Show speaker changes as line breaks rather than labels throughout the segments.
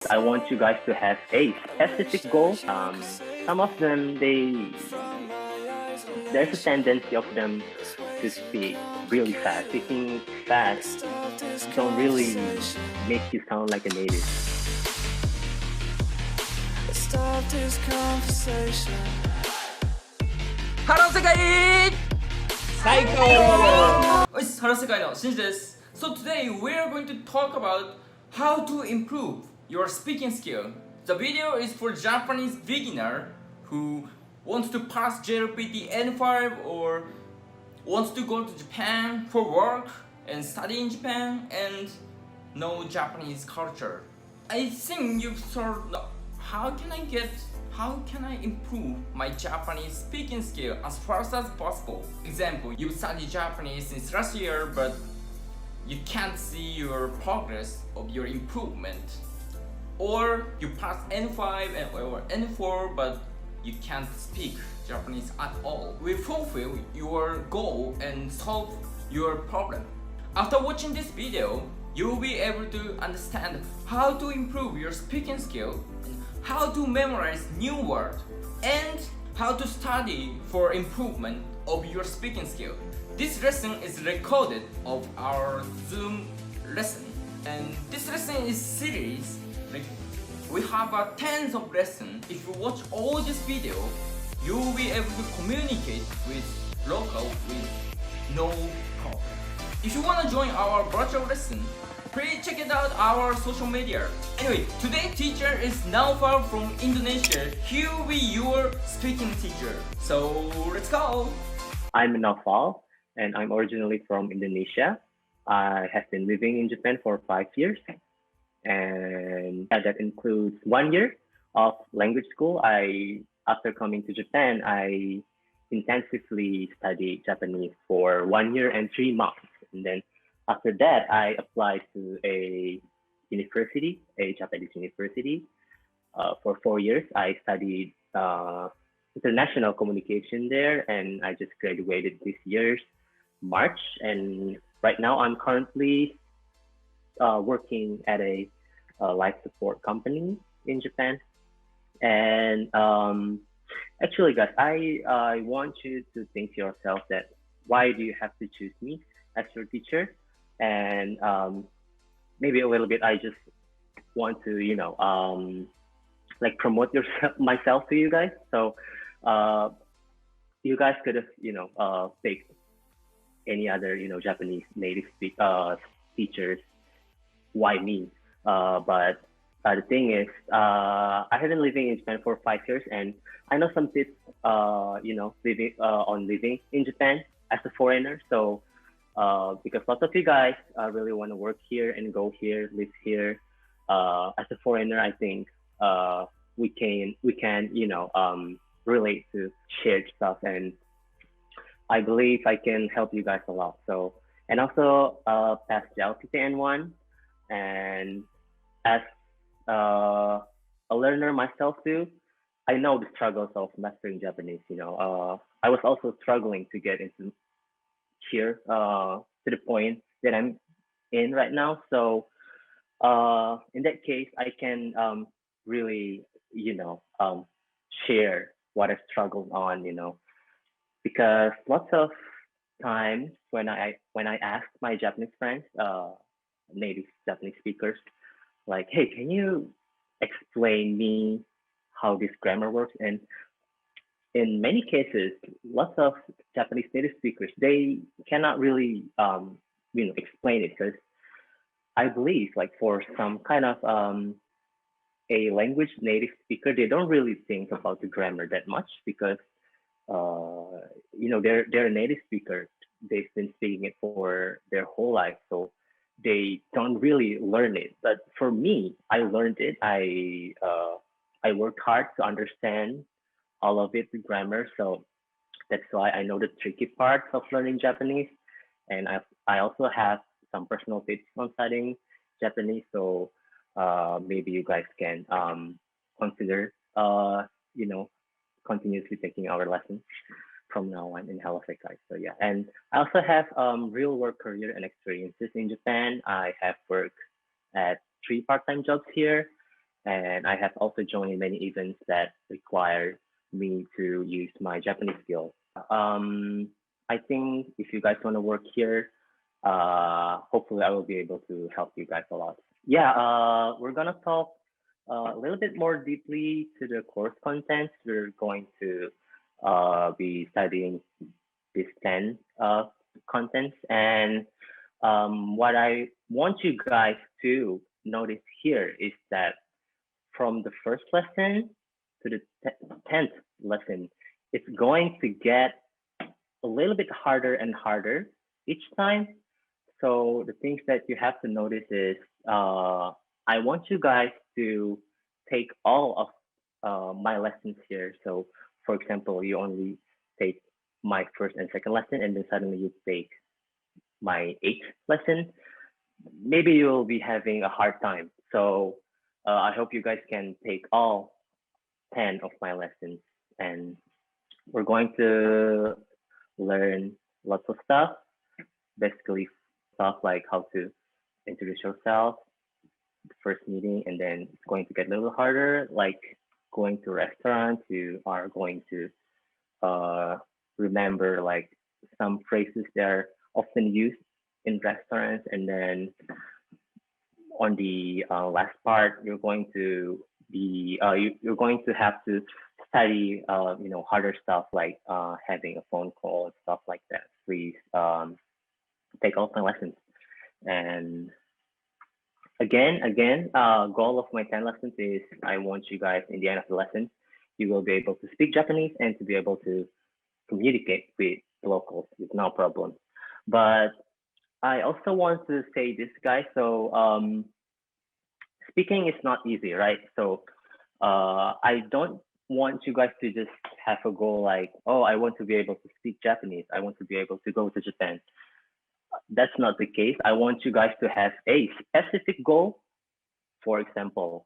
I want you guys to have a specific goal. Some of them, there's a tendency of them to speak really fast. Speaking fast don't really make you sound like a native.
Hello 世界
最高
Hello 世界のしんじです。So today we are going to talk about how to improve your speaking skill. The video is for Japanese beginner who wants to pass JLPT N5 or wants to go to Japan for work and study in Japan and know Japanese culture. I think you've thought, how can I improve my Japanese speaking skill as fast as possible? Example, you studied Japanese since last year, but you can't see your progress of your improvement. Or you passed N5 or N4, but you can't speak Japanese at all. We fulfill your goal and solve your problem. After watching this video, you will be able to understand how to improve your speaking skill, how to memorize new words, and how to study for improvement of your speaking skill. This lesson is recorded of our Zoom lesson, and this lesson is series. Like, we have tens of lessons. If you watch all this video, you will be able to communicate with local with no problem. If you want to join our virtual lesson, please check it out our social media. Anyway, today's teacher is Naufal from Indonesia. He will be your speaking teacher. So let's go.
I'm Naufal, and I'm originally from Indonesia. I have been living in Japan for 5 years, and that includes 1 year of language school. After coming to Japan, I intensively studied Japanese for 1 year and 3 months, and then after that, I applied to a university, a Japanese university. For 4 years, I studied international communication there, and I just graduated this year's March. And right now, I'm currently working at a life support company in Japan. And actually, guys, I want you to think to yourself that why do you have to choose me as your teacher? And maybe a little bit, I just want to, like promote yourself myself to you guys. So you guys could have, picked any other, Japanese native teachers. Why me? But the thing is, I have been living in Japan for 5 years, and I know some tips, living in Japan as a foreigner. So because lots of you guys really want to work here and go here, live here. As a foreigner, I think we can relate to shared stuff, and I believe I can help you guys a lot. So and also pass the LPTN1, and as a learner myself too, I know the struggles of mastering Japanese. I was also struggling to get into here to the point that I'm in right now. So in that case, I can really, share what I struggled on, because lots of times when I ask my Japanese friends, native Japanese speakers, like, hey, can you explain me how this grammar works? And in many cases, lots of Japanese native speakers, they cannot really explain it, because I believe like for some kind of a language native speaker, they don't really think about the grammar that much, because they're a native speaker. They've been speaking it for their whole life, so they don't really learn it. But for me, I learned it. I worked hard to understand all of it, the grammar. So that's why I know the tricky parts of learning Japanese, and I also have some personal tips on studying Japanese. So maybe you guys can consider continuously taking our lessons from now on in Hello Sekai. So yeah, and I also have real work career and experiences in Japan. I have worked at 3 part-time jobs here, And I have also joined in many events that require me to use my Japanese skills. I think if you guys want to work here, hopefully I will be able to help you guys a lot. Yeah, we're gonna talk a little bit more deeply to the course contents. We're going to be studying these 10 contents. And what I want you guys to notice here is that from the first lesson to the 10th lesson, it's going to get a little bit harder and harder each time. So the things that you have to notice is I want you guys to take all of my lessons here. So for example, you only take my first and second lesson, and then suddenly you take my eighth lesson. Maybe you'll be having a hard time. So I hope you guys can take all 10 of my lessons, and we're going to learn lots of stuff, basically stuff like how to introduce yourself, the first meeting, and then it's going to get a little harder, like going to restaurants. You are going to remember like some phrases that are often used in restaurants, and then on the last part, you're going to you're going to have to study harder stuff like having a phone call and stuff like that. Please take all my lessons. And again, goal of my 10 lessons is I want you guys in the end of the lesson, you will be able to speak Japanese and to be able to communicate with locals with no problem. But I also want to say this, guys. So speaking is not easy, right? So I don't want you guys to just have a goal like, oh, I want to be able to speak Japanese. I want to be able to go to Japan. That's not the case. I want you guys to have a specific goal. For example,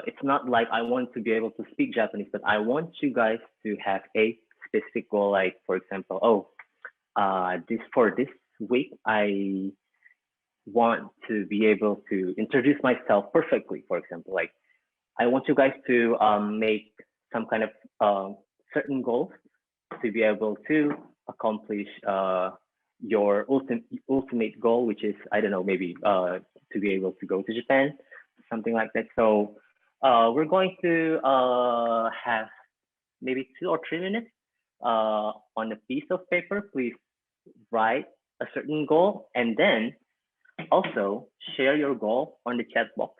it's not like I want to be able to speak Japanese, but I want you guys to have a specific goal. Like, for example, this week, I want to be able to introduce myself perfectly. For example, like I want you guys to make some kind of certain goals to be able to accomplish your ultimate goal, which is, I don't know, maybe to be able to go to Japan, something like that. So we're going to have maybe 2 or 3 minutes on a piece of paper. Please write a certain goal, and then also share your goal on the chat box.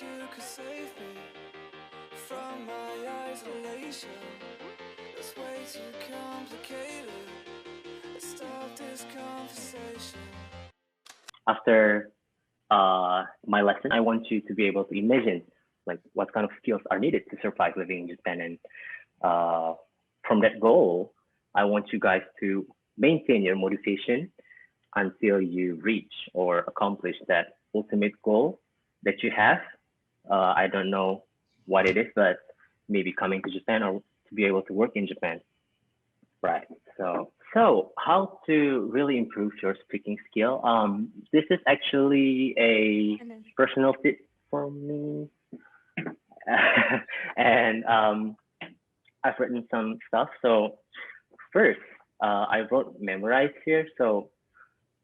You could save me from my isolation. It's way too complicated. Let's stop this conversation. After my lesson, I want you to be able to imagine like what kind of skills are needed to survive living in Japan. And from that goal, I want you guys to maintain your motivation until you reach or accomplish that ultimate goal that you have. I don't know what it is, but maybe coming to Japan or to be able to work in Japan. Right. So how to really improve your speaking skill? This is actually a personal tip for me, and I've written some stuff. So first, I wrote memorize here. So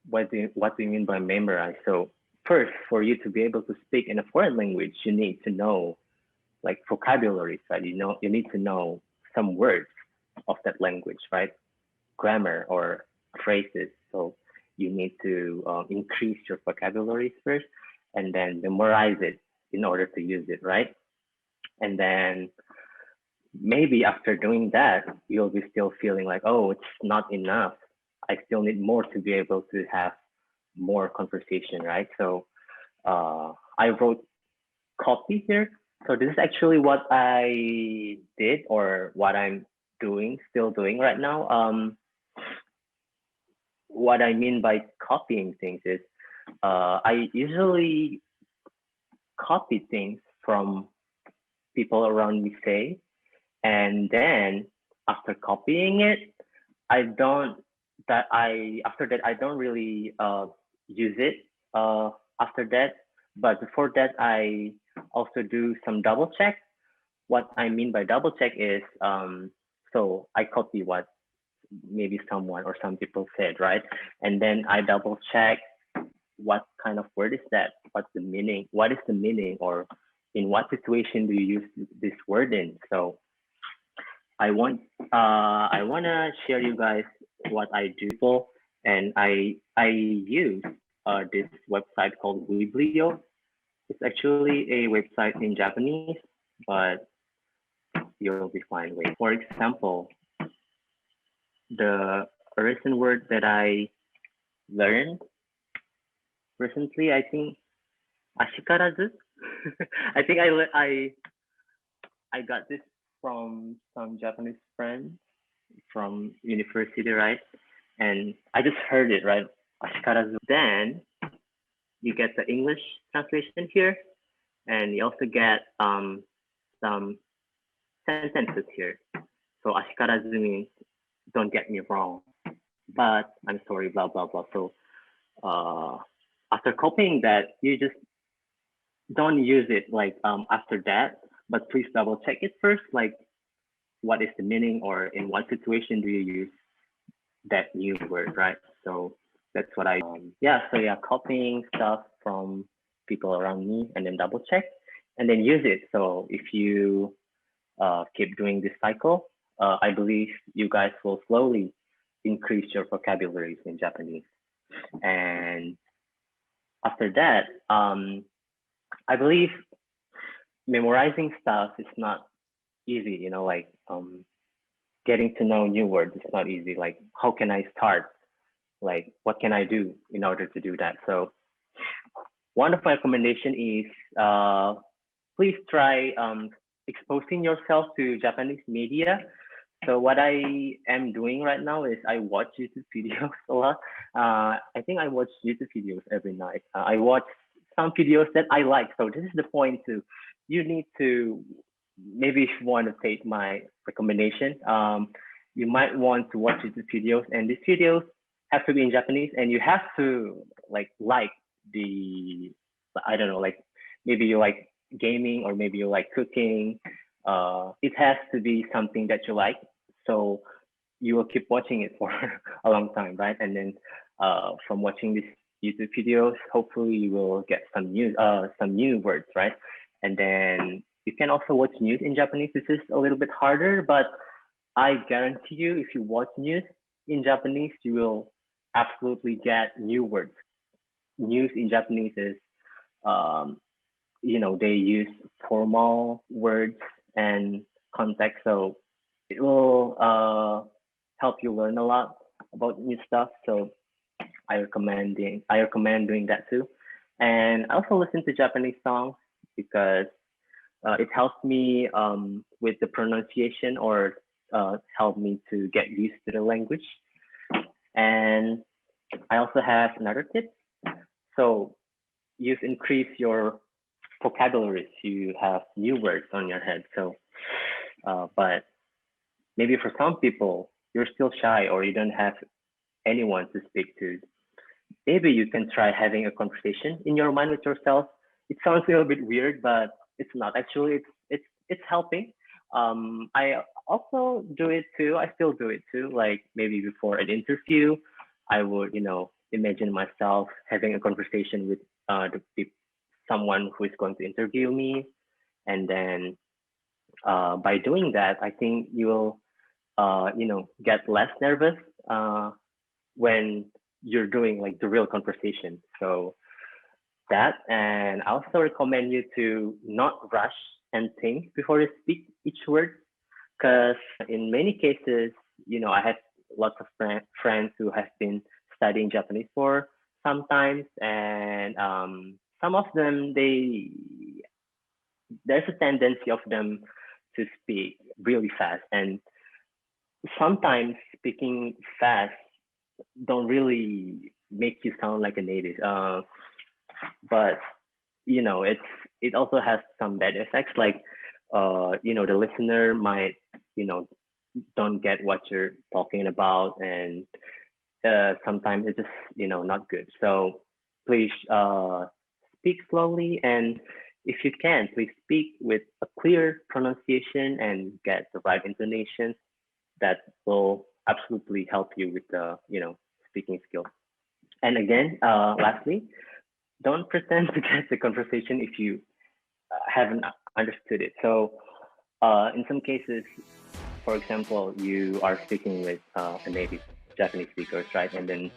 what do you mean by memorize? So first, for you to be able to speak in a foreign language, you need to know like vocabulary, right? You need to know some words of that language, right? Grammar or phrases. So you need to increase your vocabulary first, and then memorize it in order to use it, right? And then maybe after doing that, you'll be still feeling like, oh, it's not enough. I still need more to be able to have more conversation, right? So I wrote copy here. So this is actually what I did or what I'm still doing right now. What I mean by copying things is I usually copy things from people around me say, and then after copying it, I don't that I after that I don't really use it after that. But before that, I also do some double check. What I mean by double check is so I copy what maybe someone or some people said, right? And then I double check what kind of word is that? What's the meaning? What is the meaning? Or in what situation do you use this word in? So I wanna share you guys what I do, and I use this website called Weblio. It's actually a website in Japanese, but you'll be fine with. For example, the recent word that I learned recently, I think ashikarazu. I think I got this from some Japanese friends from university, right? And I just heard it, right? Ashikarazu. Then you get the English translation here, and you also get some sentences here. So ashikarazu means don't get me wrong, but I'm sorry, blah blah blah. So uh, after copying that, you just don't use it like after that, but please double check it first, like what is the meaning or in what situation do you use that new word, right? So that's what I yeah. So yeah, copying stuff from people around me and then double check and then use it. So if you keep doing this cycle, I believe you guys will slowly increase your vocabularies in Japanese. And after that, I believe memorizing stuff is not easy, you know, like getting to know new words is not easy. Like, how can I start? Like, what can I do in order to do that? So one of my recommendation is please try exposing yourself to Japanese media. So what I am doing right now is I watch YouTube videos a lot. I think I watch YouTube videos every night. I watch some videos that I like. So this is the point too. You need to maybe if you want to take my recommendation, you might want to watch YouTube videos, and these videos have to be in Japanese, and you have to like the I don't know, like maybe you like gaming or maybe you like cooking. It has to be something that you like, so you will keep watching it for a long time, right? And then from watching these YouTube videos, hopefully you will get some new words, right? And then you can also watch news in Japanese. This is a little bit harder, but I guarantee you, if you watch news in Japanese, you will absolutely get new words. News in Japanese is, you know, they use formal words and context, so it will help you learn a lot about new stuff. So I recommend doing that too. And I also listen to Japanese songs because it helps me with the pronunciation or help me to get used to the language. And I also have another tip. So you've increased your vocabulary to have new words on your head. So, but maybe for some people, you're still shy or you don't have anyone to speak to. Maybe you can try having a conversation in your mind with yourself. It sounds a little bit weird, but it's not actually. It's helping. I also do it too. I still do it too. Like maybe before an interview, I would imagine myself having a conversation with someone who is going to interview me, and then by doing that, I think you will get less nervous when you're doing like the real conversation. So that, and I also recommend you to not rush and think before you speak each word, because in many cases, I have lots of friends who have been studying Japanese for some times, and some of them there's a tendency of them to speak really fast, and sometimes speaking fast don't really make you sound like a native. But it also has some bad effects, like the listener might you know don't get what you're talking about, and sometimes it's just not good. So please speak slowly, and if you can, please speak with a clear pronunciation and get the right intonation. That will absolutely help you with the speaking skill. And again, lastly, don't pretend to get the conversation if you haven't understood it. So in some cases, for example, you are speaking with a native Japanese speakers, right? And then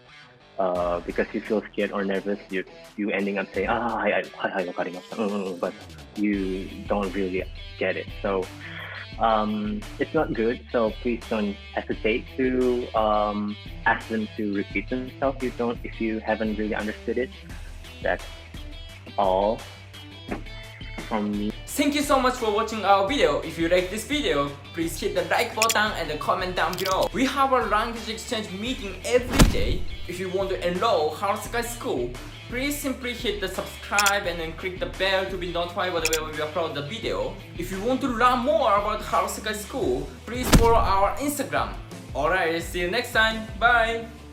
because you feel scared or nervous, you ending up saying, hi, wakarimashita, but you don't really get it. So it's not good. So please don't hesitate to ask them to repeat themselves. If you haven't really understood it. That's all from me.
Thank you so much for watching our video. If you like this video, please hit the like button and the comment down below. We have a language exchange meeting every day. If you want to enroll Harusakai School, please simply hit the subscribe and then click the bell to be notified whenever we upload the video. If you want to learn more about Harusakai School, please follow our Instagram. Alright, see you next time. Bye!